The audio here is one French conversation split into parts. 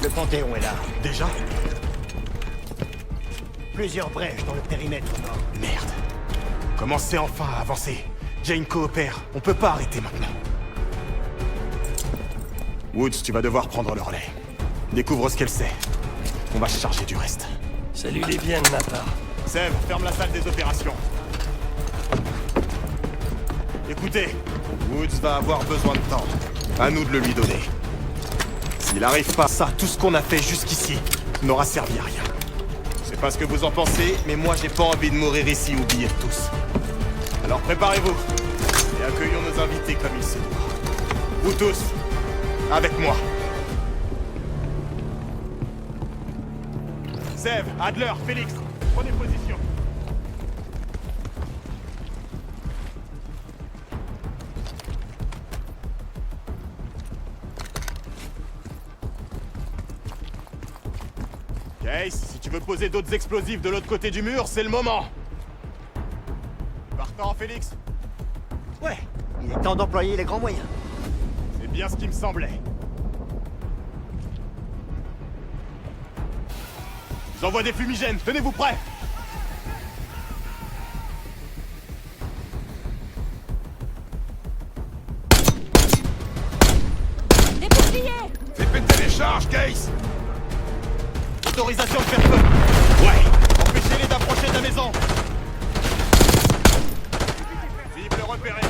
Le Panthéon est là. Déjà? Plusieurs brèches dans le périmètre nord. Merde. Commencez enfin à avancer. Jane coopère. On peut pas arrêter maintenant. Woods, tu vas devoir prendre le relais. Découvre ce qu'elle sait. On va se charger du reste. Salut les biens de ma part. Seb, ferme la salle des opérations. Écoutez, Woods va avoir besoin de temps. À nous de le lui donner. S'il arrive pas, ça, tout ce qu'on a fait jusqu'ici n'aura servi à rien. Je sais pas ce que vous en pensez, mais moi j'ai pas envie de mourir ici oubliés de tous. Alors préparez-vous et accueillons nos invités comme il se doit. Vous tous, avec moi. Zev, Adler, Félix, prenez position. Case, si tu veux poser d'autres explosifs de l'autre côté du mur, c'est le moment. Partant, Félix? Ouais, il est temps d'employer les grands moyens. C'est bien ce qui me semblait. J'envoie des fumigènes, tenez-vous prêts! Des boucliers! Fais péter les charges, Case! Autorisation de faire feu! Ouais! Empêchez-les d'approcher de la maison! Cible repérée!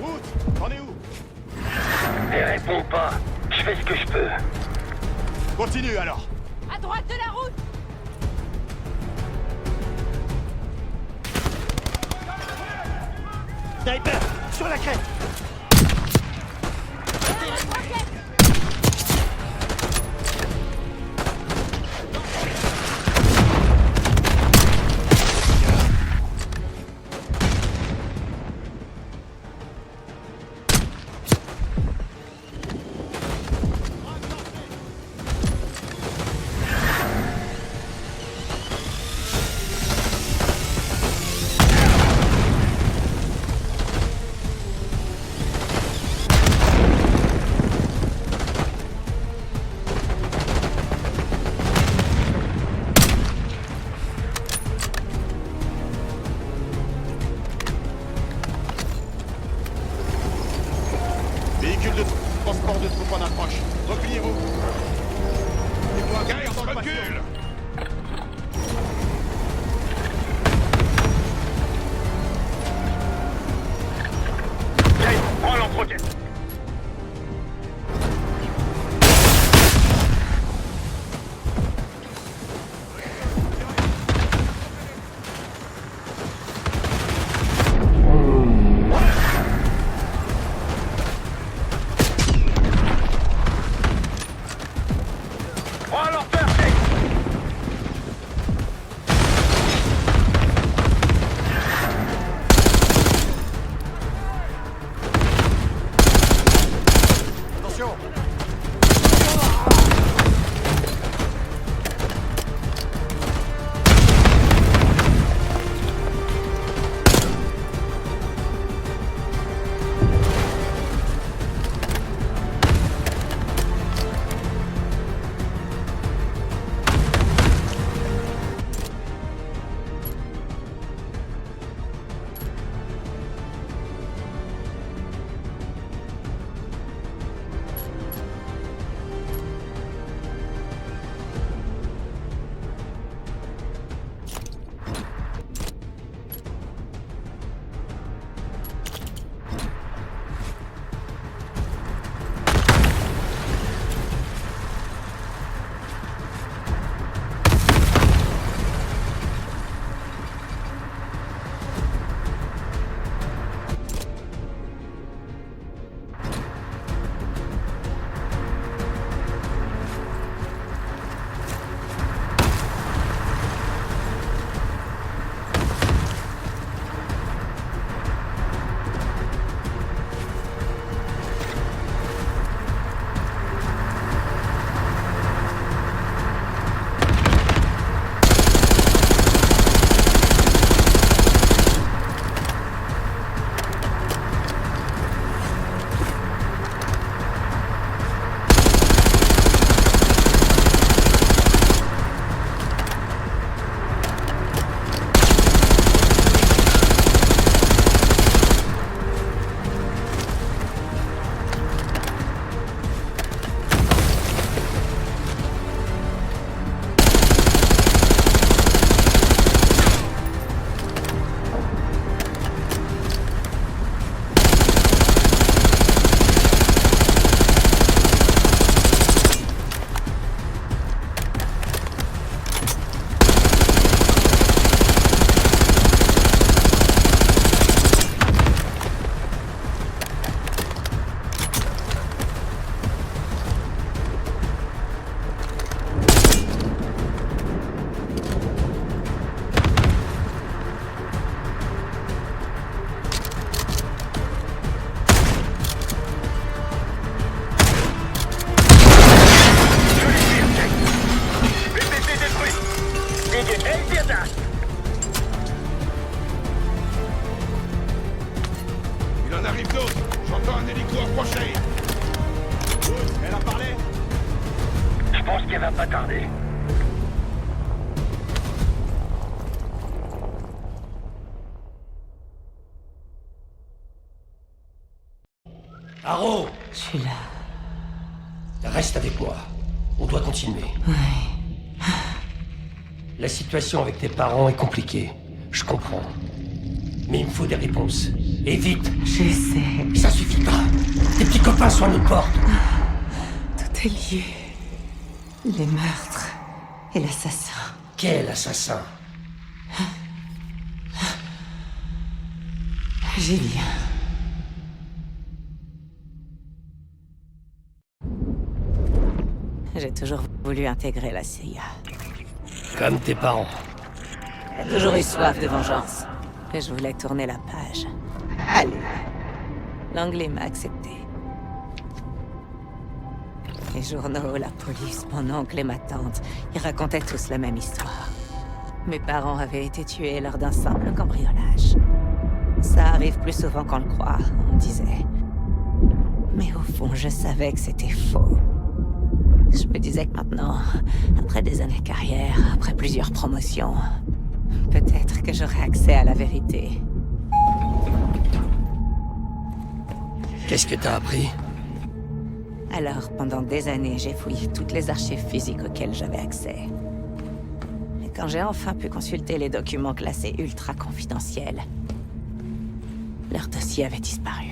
Woods, t'en es où? Elle répond pas. Je fais ce que je peux. Continue alors. À droite de la route! Sniper, sur la crête! de troupes en approche. Repliez-vous. Et-moi, guerre dans le recul. Jake, prends l'entretien. Prends leur peur, Jake. Attention. Il en arrive d'autres. J'entends un hélico approcher. Woods, elle a parlé. Je pense qu'elle va pas tarder. Arrow, Je suis là. reste avec moi. On doit continuer. Ouais. La situation avec tes parents est compliquée. Je comprends. Mais il me faut des réponses. Et vite. Je sais. Ça suffit pas. Tes petits copains sont à nos portes. Tout est lié. Les meurtres et l'assassin. Quel assassin? Julien. J'ai toujours voulu intégrer la CIA. Comme tes parents. J'ai toujours eu soif de vengeance. Et je voulais tourner la page. Allez. L'anglais m'a accepté. Les journaux, la police, mon oncle et ma tante, ils racontaient tous la même histoire. Mes parents avaient été tués lors d'un simple cambriolage. Ça arrive plus souvent qu'on le croit, on disait. Mais au fond, je savais que c'était faux. Je me disais que maintenant, après des années de carrière, après plusieurs promotions, peut-être que j'aurais accès à la vérité. Qu'est-ce que t'as appris? Alors, pendant des années, j'ai fouillé toutes les archives physiques auxquelles j'avais accès. Et quand j'ai enfin pu consulter les documents classés ultra confidentiels, leur dossier avait disparu.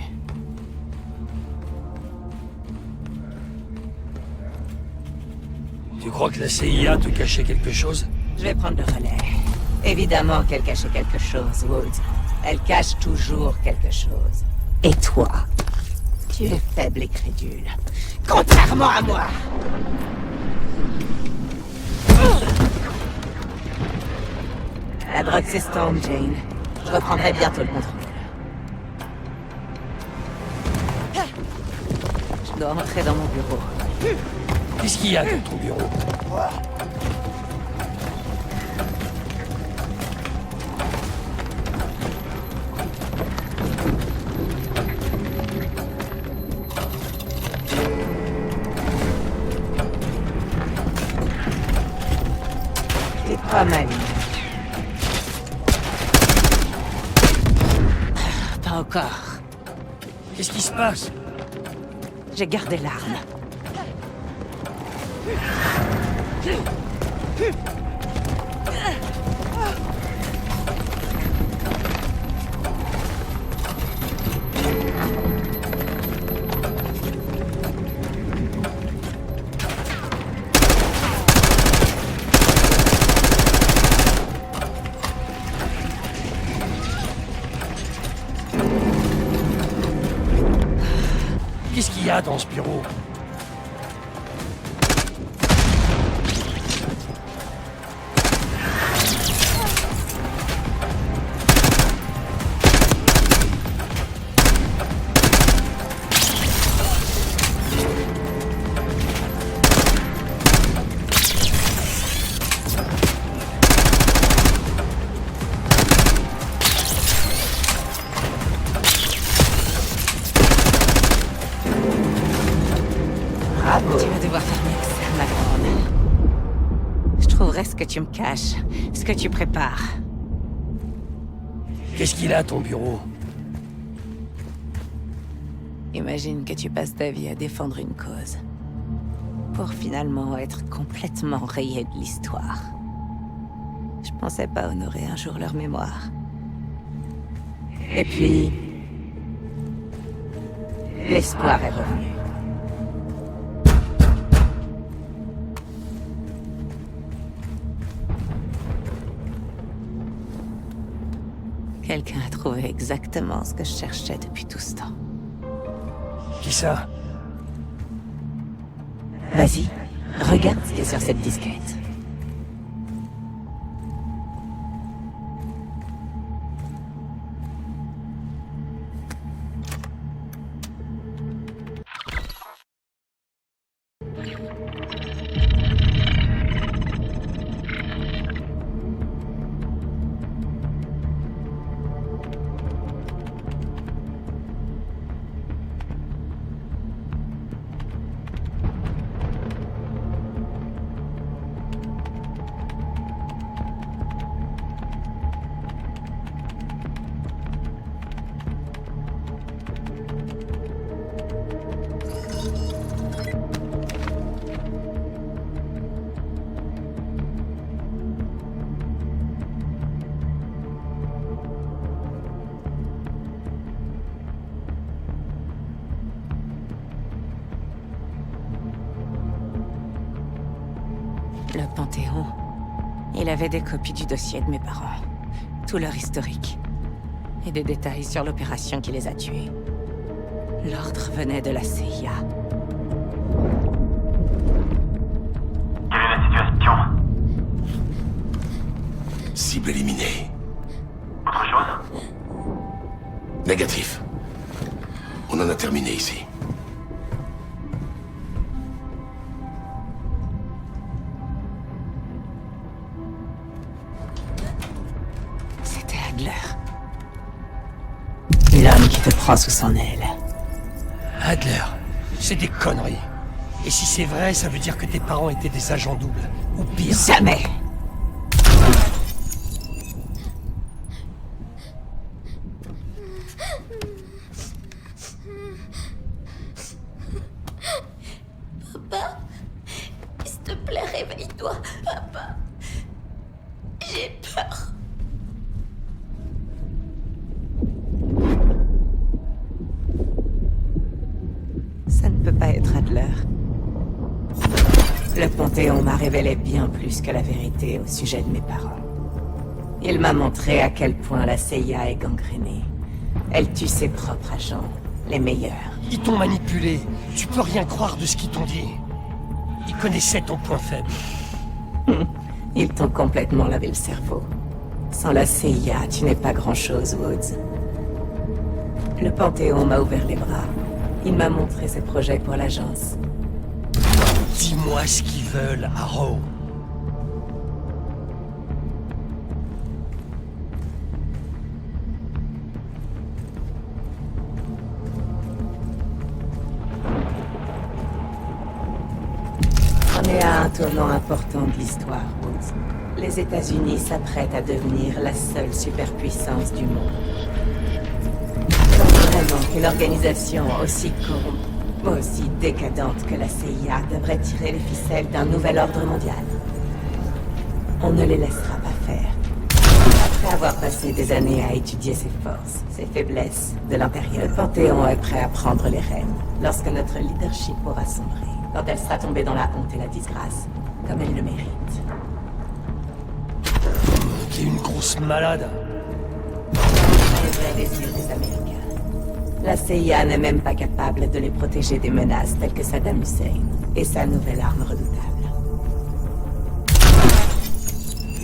Tu crois que la CIA te cachait quelque chose? Je vais prendre le relais. Évidemment qu'elle cachait quelque chose, Woods. Elle cache toujours quelque chose. Et toi, tu es faible et crédule. Contrairement à moi. La drogue s'estompe, Jane. Je reprendrai bientôt le contrôle. Je dois rentrer dans mon bureau. Qu'est-ce qu'il y a dans ton bureau? C'est pas mal. Pas encore. Qu'est-ce qui se passe? J'ai gardé l'arme. Qu'est-ce qu'il y a dans ce bureau? Tu vas devoir faire mieux que ça, ma grande. Je trouverai ce que tu me caches, ce que tu prépares. Qu'est-ce qu'il a, ton bureau? Imagine que tu passes ta vie à défendre une cause. Pour finalement être complètement rayé de l'histoire. Je pensais pas honorer un jour leur mémoire. Et puis... l'espoir est revenu. Quelqu'un a trouvé exactement ce que je cherchais depuis tout ce temps. Qui ça? Vas-y, regarde ce qu'il y a sur cette disquette. Le Panthéon. Il avait des copies du dossier de mes parents. Tout leur historique. Et des détails sur l'opération qui les a tués. L'ordre venait de la CIA. Quelle est la situation? Cible éliminée. Autre chose? Négatif. On en a terminé ici. C'était Adler. L'homme qui te prend sous son aile. Adler, c'est des conneries. Et si c'est vrai, ça veut dire que tes parents étaient des agents doubles. Ou pire. Jamais! Papa, s'il te plaît, réveille-toi, papa. J'ai peur. Ça ne peut pas être Adler. Le Panthéon m'a révélé bien plus que la vérité au sujet de mes parents. Il m'a montré à quel point la CIA est gangrénée. Elle tue ses propres agents, les meilleurs. Ils t'ont manipulé. Tu peux rien croire de ce qu'ils t'ont dit. Ils connaissaient ton point faible. Ils t'ont complètement lavé le cerveau. Sans la CIA, tu n'es pas grand-chose, Woods. Le Panthéon m'a ouvert les bras. Il m'a montré ses projets pour l'agence. Dis-moi ce qu'ils veulent, Harrow. On est à un tournant important de l'histoire, Woods. Les États-Unis s'apprêtent à devenir la seule superpuissance du monde. Vraiment qu'une organisation aussi corrompue, aussi décadente que la CIA devrait tirer les ficelles d'un nouvel ordre mondial. On ne les laissera pas faire. Après avoir passé des années à étudier ses forces, ses faiblesses de l'intérieur, le Panthéon est prêt à prendre les rênes lorsque notre leadership aura sombré, quand elle sera tombée dans la honte et la disgrâce, comme elle le mérite. T'es une grosse malade. Les vrais désirs des Américains. La CIA n'est même pas capable de les protéger des menaces telles que Saddam Hussein et sa nouvelle arme redoutable.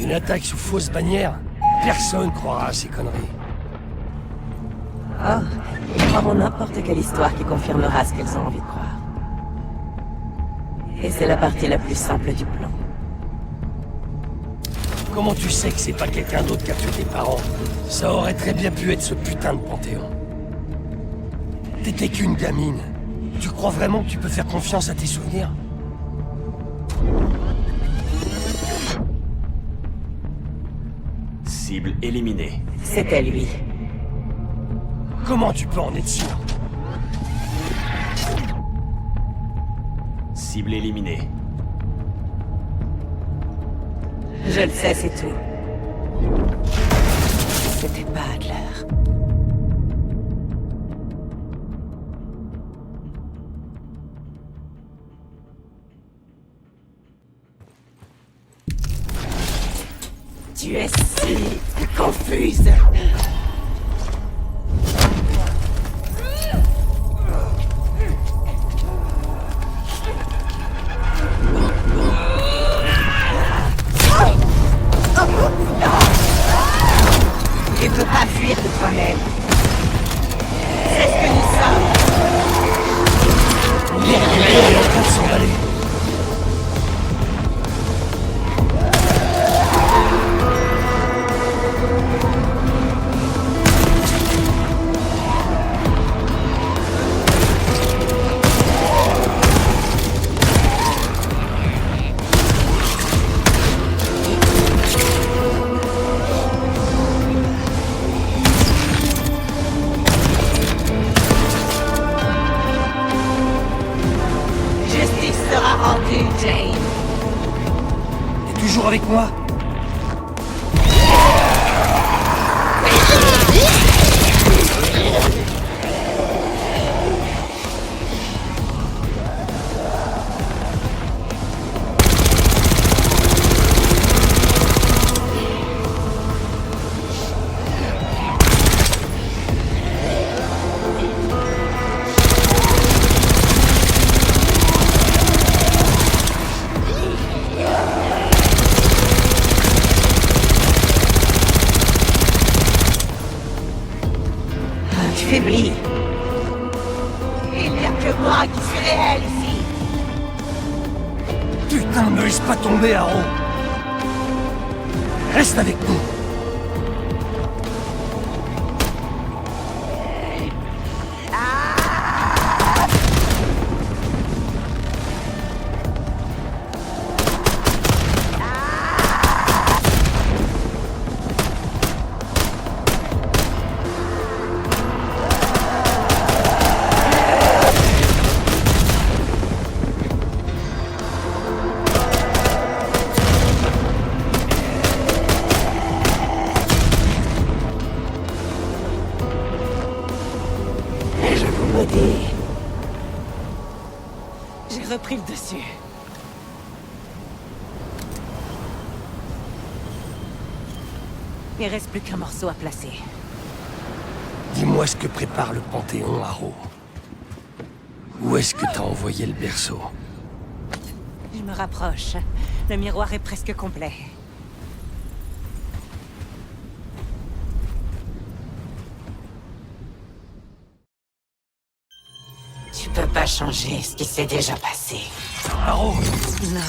Une attaque sous fausse bannière? Personne croira à ces conneries. Oh, ils croiront n'importe quelle histoire qui confirmera ce qu'elles ont envie de croire. Et c'est la partie la plus simple du plan. Comment tu sais que c'est pas quelqu'un d'autre qui a tué tes parents? Ça aurait très bien pu être ce putain de Panthéon. T'étais qu'une gamine. Tu crois vraiment que tu peux faire confiance à tes souvenirs? Cible éliminée. C'était lui. Comment tu peux en être sûr? Cible éliminée. Je le sais, c'est tout. C'était pas Adler. Tu es si confuse. Tu peux pas fuir de toi-même. C'est ce que nous sommes. Il est en train de s'emballer. Justice sera rendue, Jane. T'es toujours avec moi? Tu faiblis. Il n'y a que moi qui suis réel ici. Putain, ne laisse pas tomber, Harrow. Reste avec nous. J'ai repris le dessus. Il reste plus qu'un morceau à placer. Dis-moi ce que prépare le Panthéon, Harrow. Où est-ce que t'as envoyé le berceau? Je me rapproche. Le miroir est presque complet. Tu peux pas changer ce qui s'est déjà passé. Harrow, Non,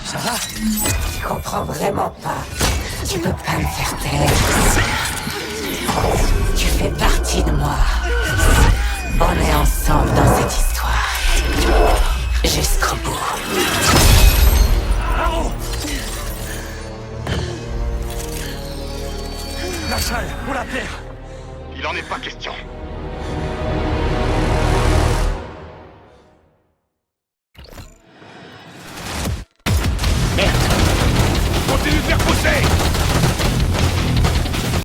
ça va? tu comprends vraiment pas. Tu peux pas me faire taire. Tu fais partie de moi. On est ensemble dans cette histoire. Jusqu'au bout. Harrow! La salle, on la perd! Il en est pas question. Continue de faire pousser!